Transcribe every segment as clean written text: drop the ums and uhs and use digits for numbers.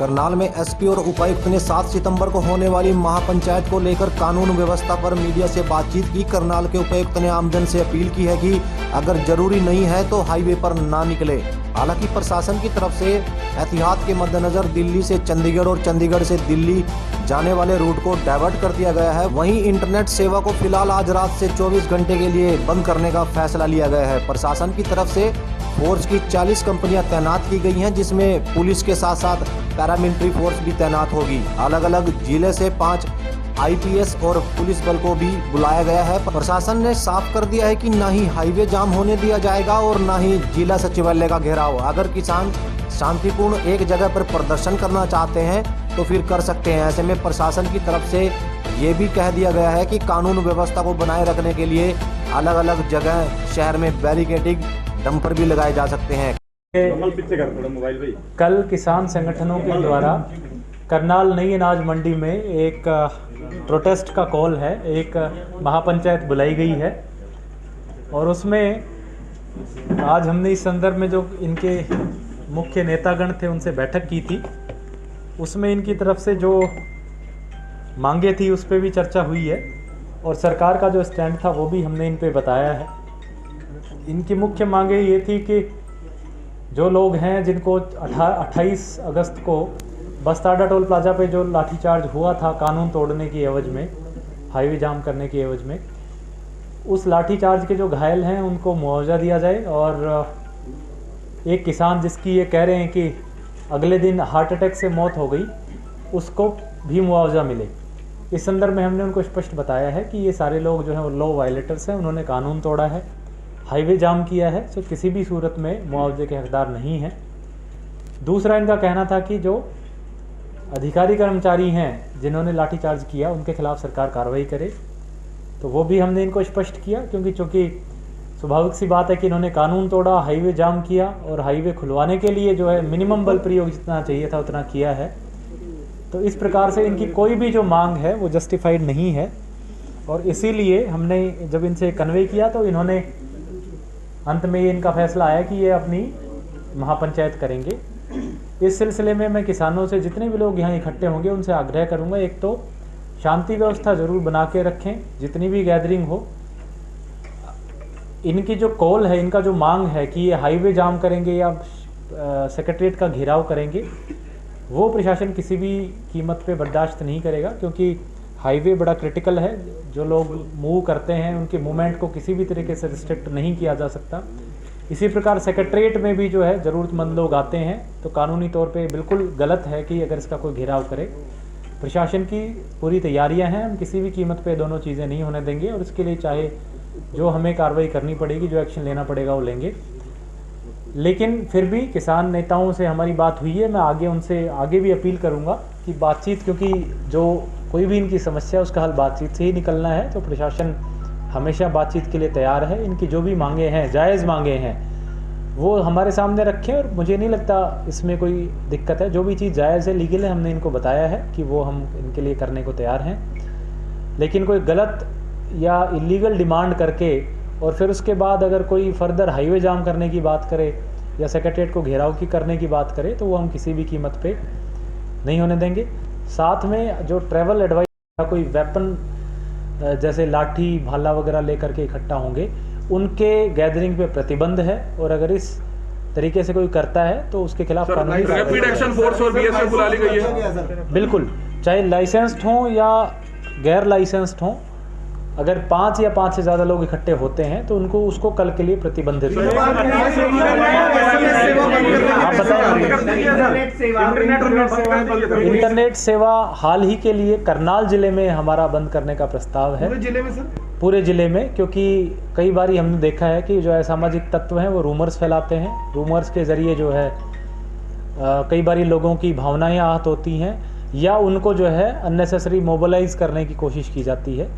करनाल में एसपी और उपायुक्त ने 7 सितंबर को होने वाली महापंचायत को लेकर कानून व्यवस्था पर मीडिया से बातचीत की। करनाल के उपायुक्त ने आमजन से अपील की है कि अगर जरूरी नहीं है तो हाईवे पर ना निकले। हालांकि प्रशासन की तरफ से एहतियात के मद्देनजर दिल्ली से चंडीगढ़ और चंडीगढ़ से दिल्ली जाने वाले रूट को डाइवर्ट कर दिया गया है। वहीं इंटरनेट सेवा को फिलहाल आज रात से 24 घंटे के लिए बंद करने का फैसला लिया गया है। प्रशासन की तरफ से फोर्स की 40 कंपनियां तैनात की गई हैं, जिसमें पुलिस के साथ साथ पैरामिलिट्री फोर्स भी तैनात होगी। अलग अलग जिले से 5 आईपीएस और पुलिस बल को भी बुलाया गया है। प्रशासन ने साफ कर दिया है कि ना ही हाईवे जाम होने दिया जाएगा और ना ही जिला सचिवालय का घेराव। अगर किसान शांतिपूर्ण एक जगह पर प्रदर्शन करना चाहते हैं तो फिर कर सकते हैं। ऐसे में प्रशासन की तरफ से ये भी कह दिया गया है कि कानून व्यवस्था को बनाए रखने के लिए अलग अलग जगह शहर में बैरिकेडिंग डंपर भी लगाए जा सकते हैं। कल किसान संगठनों के द्वारा करनाल नई अनाज मंडी में एक प्रोटेस्ट का कॉल है, एक महापंचायत बुलाई गई है और उसमें आज हमने इस संदर्भ में जो इनके मुख्य नेतागण थे उनसे बैठक की थी। उसमें इनकी तरफ से जो मांगे थी उस पर भी चर्चा हुई है और सरकार का जो स्टैंड था वो भी हमने इन पे बताया है। इनकी मुख्य मांगे ये थी कि जो लोग हैं जिनको 28 अगस्त को बस्ताडा टोल प्लाजा पे जो लाठीचार्ज हुआ था कानून तोड़ने की एवज में, हाईवे जाम करने की एवज में, उस लाठीचार्ज के जो घायल हैं उनको मुआवजा दिया जाए और एक किसान जिसकी ये कह रहे हैं कि अगले दिन हार्ट अटैक से मौत हो गई उसको भी मुआवजा मिले। इस संदर्भ में हमने उनको स्पष्ट बताया है कि ये सारे लोग जो हैं वो लॉ वायलेटर्स हैं, उन्होंने कानून तोड़ा है, हाईवे जाम किया है, तो किसी भी सूरत में मुआवजे के हकदार नहीं हैं। दूसरा इनका कहना था कि जो अधिकारी कर्मचारी हैं जिन्होंने लाठीचार्ज किया उनके खिलाफ सरकार कार्रवाई करे, तो वो भी हमने इनको स्पष्ट किया क्योंकि चूँकि स्वाभाविक सी बात है कि इन्होंने कानून तोड़ा, हाईवे जाम किया और हाईवे खुलवाने के लिए जो है मिनिमम बल प्रयोग जितना चाहिए था उतना किया है। तो इस प्रकार से इनकी कोई भी जो मांग है वो जस्टिफाइड नहीं है और इसीलिए हमने जब इनसे कन्वे किया तो इन्होंने अंत में ये इनका फैसला आया कि ये अपनी महापंचायत करेंगे। इस सिलसिले में मैं किसानों से जितने भी लोग यहाँ इकट्ठे होंगे उनसे आग्रह करूँगा, एक तो शांति व्यवस्था ज़रूर बना के रखें, जितनी भी गैदरिंग हो। इनकी जो कॉल है, इनका जो मांग है कि ये हाईवे जाम करेंगे या सेक्रेटरीट का घेराव करेंगे, वो प्रशासन किसी भी कीमत पे बर्दाश्त नहीं करेगा क्योंकि हाईवे बड़ा क्रिटिकल है। जो लोग मूव करते हैं उनके मूवमेंट को किसी भी तरीके से रिस्ट्रिक्ट नहीं किया जा सकता। इसी प्रकार सेक्रेटरीट में भी जो है ज़रूरतमंद लोग आते हैं तो कानूनी तौर पे बिल्कुल गलत है कि अगर इसका कोई घेराव करे। प्रशासन की पूरी तैयारियां हैं, हम किसी भी कीमत पे दोनों चीज़ें नहीं होने देंगे और इसके लिए चाहे जो हमें कार्रवाई करनी पड़ेगी, जो एक्शन लेना पड़ेगा वो लेंगे। लेकिन फिर भी किसान नेताओं से हमारी बात हुई है, मैं आगे उनसे आगे भी अपील करूंगा कि बातचीत, क्योंकि जो कोई भी इनकी समस्या उसका हल बातचीत से ही निकलना है, तो प्रशासन हमेशा बातचीत के लिए तैयार है। इनकी जो भी मांगे हैं, जायज़ मांगे हैं, वो हमारे सामने रखें और मुझे नहीं लगता इसमें कोई दिक्कत है। जो भी चीज़ जायज़ है, लीगल है, हमने इनको बताया है कि वो हम इनके लिए करने को तैयार हैं। लेकिन कोई गलत या इलीगल डिमांड करके और फिर उसके बाद अगर कोई फर्दर हाईवे जाम करने की बात करे या सेक्रेटरीट को घेराव की करने की बात करे तो वो हम किसी भी कीमत पे नहीं होने देंगे। साथ में जो ट्रैवल एडवाइस या कोई वेपन जैसे लाठी भाला वगैरह लेकर के इकट्ठा होंगे, उनके गैदरिंग पे प्रतिबंध है और अगर इस तरीके से कोई करता है तो उसके खिलाफ कानूनी रैपिड एक्शन फोर्स और बीएसएफ बुला ली गई है। बिल्कुल, चाहे लाइसेंस्ड हों या गैर लाइसेंस्ड हों, अगर 5 या 5 से ज़्यादा लोग इकट्ठे होते हैं तो उनको उसको कल के लिए प्रतिबंधित है। आप बताएं। इंटरनेट सेवा हाल ही के लिए करनाल जिले में हमारा बंद करने का प्रस्ताव है। पूरे जिले में सर? पूरे जिले में, क्योंकि कई बार हमने देखा है कि जो असामाजिक तत्व हैं वो रूमर्स फैलाते हैं। रूमर्स के ज़रिए जो है कई बार लोगों की भावनाएं आहत होती हैं या उनको जो है अननेसेसरी मोबिलाइज करने की कोशिश की जाती है,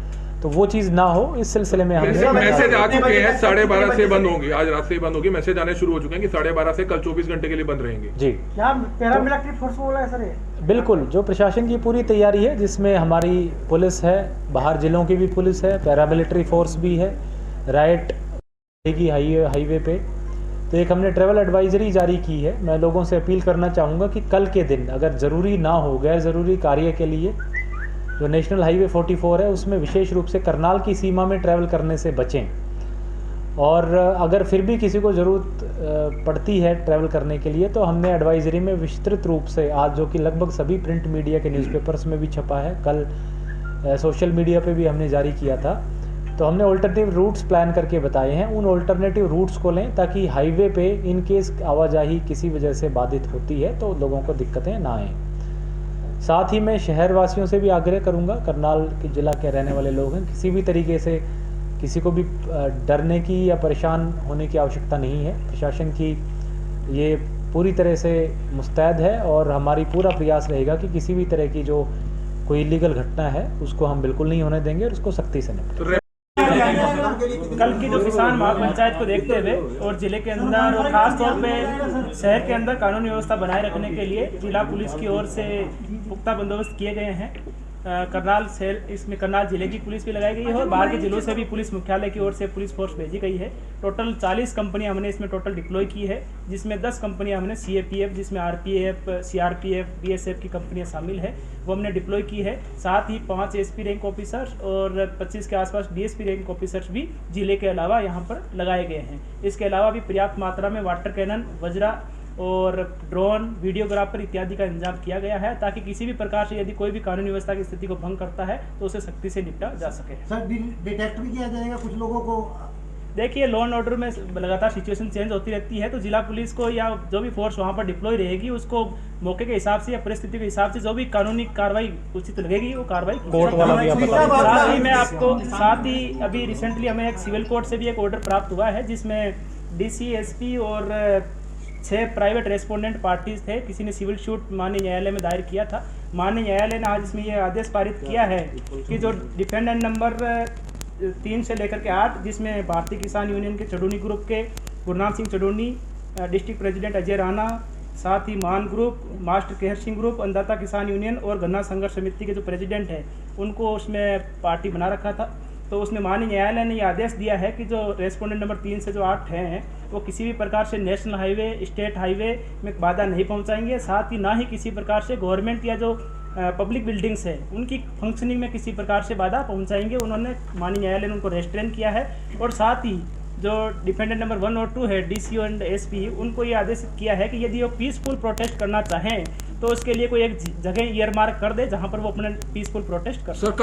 तो वो चीज़ ना हो, इस सिलसिले में हमने मैसेज आ चुके हैं 12:30 से बंद होंगी, आज रात से ही बंद होगी। मैसेज आने शुरू हो चुके हैं कि 12:30 से कल 24 घंटे के लिए बंद रहेंगे। जी, पैरामिलिट्री फोर्स बोला है सर? बिल्कुल, जो प्रशासन की पूरी तैयारी है, जिसमें हमारी पुलिस है, बाहर जिलों की भी पुलिस है, पैरामिलिट्री फोर्स भी है, राइट की हाईवे पे, तो एक हमने ट्रैवल एडवाइजरी जारी की है। मैं लोगों से अपील करना चाहूँगा कि कल के दिन अगर ज़रूरी ना हो, गैर ज़रूरी कार्य के लिए जो नेशनल हाईवे 44 है उसमें विशेष रूप से करनाल की सीमा में ट्रैवल करने से बचें। और अगर फिर भी किसी को ज़रूरत पड़ती है ट्रैवल करने के लिए तो हमने एडवाइजरी में विस्तृत रूप से आज, जो कि लगभग सभी प्रिंट मीडिया के न्यूज़पेपर्स में भी छपा है, कल सोशल मीडिया पे भी हमने जारी किया था, तो हमने ऑल्टरनेटिव रूट्स प्लान करके बताए हैं। उन ऑल्टरनेटिव रूट्स को लें ताकि हाईवे पे इन केस आवाजाही किसी वजह से बाधित होती है तो लोगों को दिक्कतें ना आएँ। साथ ही मैं शहर वासियों से भी आग्रह करूंगा, करनाल के ज़िला के रहने वाले लोग हैं, किसी भी तरीके से किसी को भी डरने की या परेशान होने की आवश्यकता नहीं है। प्रशासन की ये पूरी तरह से मुस्तैद है और हमारी पूरा प्रयास रहेगा कि किसी भी तरह की जो कोई इलीगल घटना है उसको हम बिल्कुल नहीं होने देंगे और उसको सख्ती से निपटेंगे। कल की जो किसान महापंचायत को देखते हुए और जिले के अंदर और खास तौर पे शहर के अंदर कानून व्यवस्था बनाए रखने के लिए जिला पुलिस की ओर से पुख्ता बंदोबस्त किए गए हैं। करनाल शहर, इसमें करनाल जिले की पुलिस भी लगाई गई है और बाहर के जिलों से भी पुलिस मुख्यालय की ओर से पुलिस फोर्स भेजी गई है। टोटल 40 कंपनियां हमने इसमें टोटल डिप्लॉय की है, जिसमें 10 कंपनियां हमने CAPF, जिसमें RPF, CRPF, BSF की कंपनियां शामिल है, वो हमने डिप्लॉय की है। साथ ही 5 SP रैंक ऑफिसर और 25 के आसपास DSP रैंक ऑफिसर्स भी जिले के अलावा यहाँ पर लगाए गए हैं। इसके अलावा भी पर्याप्त मात्रा में वाटर कैनन, वज्रा और ड्रोन, वीडियोग्राफर इत्यादि का इंतजाम किया गया है ताकि किसी भी प्रकार से यदि कोई भी कानूनी व्यवस्था की स्थिति को भंग करता है तो उसे सख्ती से निपटा जा सके। सर डिटेक्ट भी किया जाएगा कुछ लोगों को? देखिए, लॉ एंड ऑर्डर में लगातार सिचुएशन चेंज होती रहती है, तो जिला पुलिस को या जो भी फोर्स वहाँ पर डिप्लॉय रहेगी उसको मौके के हिसाब से या परिस्थिति के हिसाब से जो भी कानूनी कार्रवाई उचित लगेगी वो कार्रवाई कोर्ट वाला भी साथ ही मैं आपको साथ ही अभी रिसेंटली हमें एक सिविल कोर्ट से भी एक ऑर्डर प्राप्त हुआ है जिसमें DC, SP और 6 प्राइवेट रेस्पोंडेंट पार्टीज थे। किसी ने सिविल सूट माननीय न्यायालय में दायर किया था। माननीय न्यायालय ने आज इसमें यह आदेश पारित किया है कि जो डिफेंडेंट नंबर 3 से लेकर के 8, जिसमें भारतीय किसान यूनियन के चडूनी ग्रुप के गुरनाम सिंह चडूनी, डिस्ट्रिक्ट प्रेसिडेंट अजय राणा, साथ ही मान group, master Kehar Singh group, अन्नदाता किसान यूनियन और गन्ना संघर्ष समिति के जो प्रेसिडेंट हैं उनको उसमें पार्टी बना रखा था। तो उसमें माननीय न्यायालय ने यह आदेश दिया है कि जो रेस्पोंडेंट नंबर 3 से जो 8 हैं वो किसी भी प्रकार से नेशनल हाईवे, स्टेट हाईवे में बाधा नहीं पहुंचाएंगे। साथ ही ना ही किसी प्रकार से गवर्नमेंट या जो पब्लिक बिल्डिंग्स है उनकी फंक्शनिंग में किसी प्रकार से बाधा पहुंचाएंगे। उन्होंने माननीय न्यायालय ने उनको रेस्ट्रेन किया है। और साथ ही जो डिफेंडेंट नंबर 1 और 2 है, DC और SP, उनको ये आदेशित किया है कि यदि वो पीसफुल प्रोटेस्ट करना चाहें तो उसके लिए कोई एक जगह ईयरमार्क कर दे जहाँ पर वो अपना पीसफुल प्रोटेस्ट कर सकें।